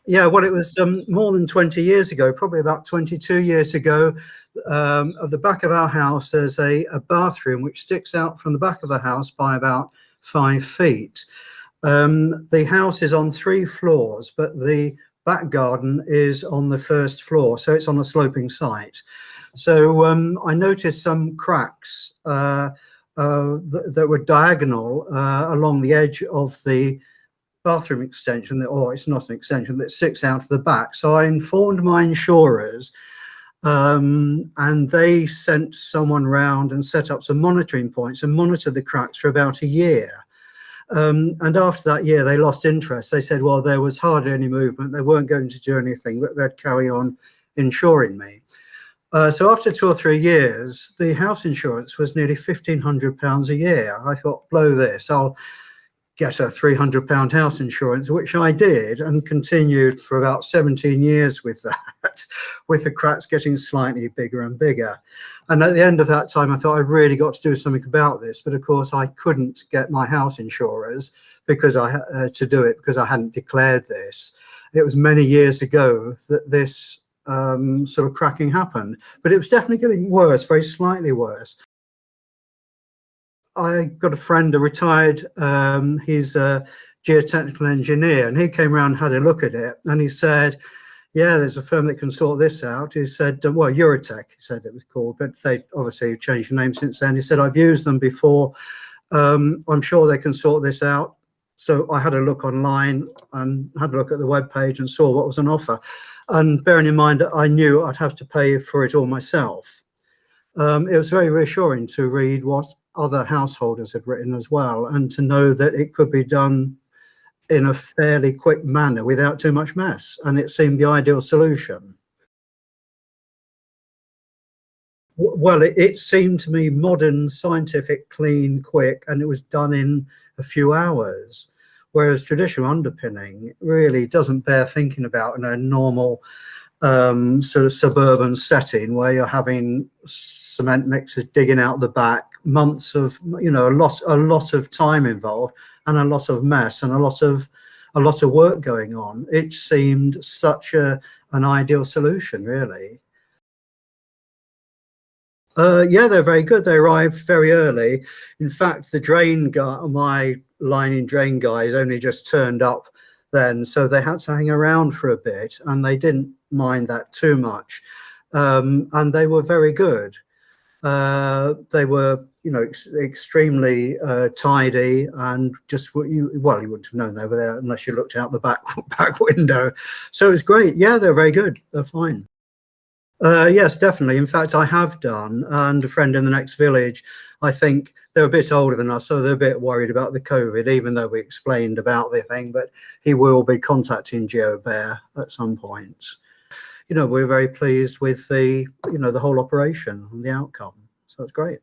Yeah, well, it was more than 20 years ago, probably about 22 years ago. At the back of our house, there's a bathroom which sticks out from the back of the house by about 5 feet. The house is on 3 floors, but the back garden is on the first floor, so it's on a sloping site. So I noticed some cracks that were diagonal along the edge of the bathroom extension, or it's not an extension, that sticks out to the back. So I informed my insurers, and they sent someone round and set up some monitoring points and monitored the cracks for about a year. And after that year, they lost interest. They said, well, there was hardly any movement. They weren't going to do anything, but they'd carry on insuring me. So after 2 or 3 years, the house insurance was nearly £1,500 a year. I thought, blow this, I'll get a £300 house insurance, which I did, and continued for about 17 years with that, with the cracks getting slightly bigger and bigger. And at the end of that time, I thought, I've really got to do something about this. But of course, I couldn't get my house insurers because to do it because I hadn't declared this. It was many years ago that this sort of cracking happened, but it was definitely getting worse, very slightly worse. I got a friend, a retired, he's a geotechnical engineer, and he came around and had a look at it, and he said, yeah, there's a firm that can sort this out. He said, well, Eurotech, he said it was called, but they obviously changed the name since then. He said, I've used them before. I'm sure they can sort this out. So I had a look online and had a look at the webpage and saw what was on offer. And bearing in mind that I knew I'd have to pay for it all myself, it was very reassuring to read what other householders had written as well, and to know that it could be done in a fairly quick manner without too much mess. And it seemed the ideal solution. Well, it seemed to me modern, scientific, clean, quick, and it was done in a few hours. Whereas traditional underpinning really doesn't bear thinking about in a normal sort of suburban setting where you're having cement mixers digging out the back, months of, you know, a lot of time involved, and a lot of mess, and a lot of work going on. It seemed such an ideal solution, really. Yeah, they're very good. They arrived very early. In fact, the drain guy, my lining drain guys, only just turned up then, so they had to hang around for a bit, and they didn't mind that too much. And they were very good. They were, you know, extremely tidy, and just well, you wouldn't have known they were there unless you looked out the back window. So it was great. Yeah, they're very good. They're fine. Yes, definitely. In fact, I have done, and a friend in the next village, I think they're a bit older than us, so they're a bit worried about the COVID, even though we explained about the thing, but he will be contacting Geobear at some point. You know, we're very pleased with the, you know, the whole operation and the outcome. So it's great.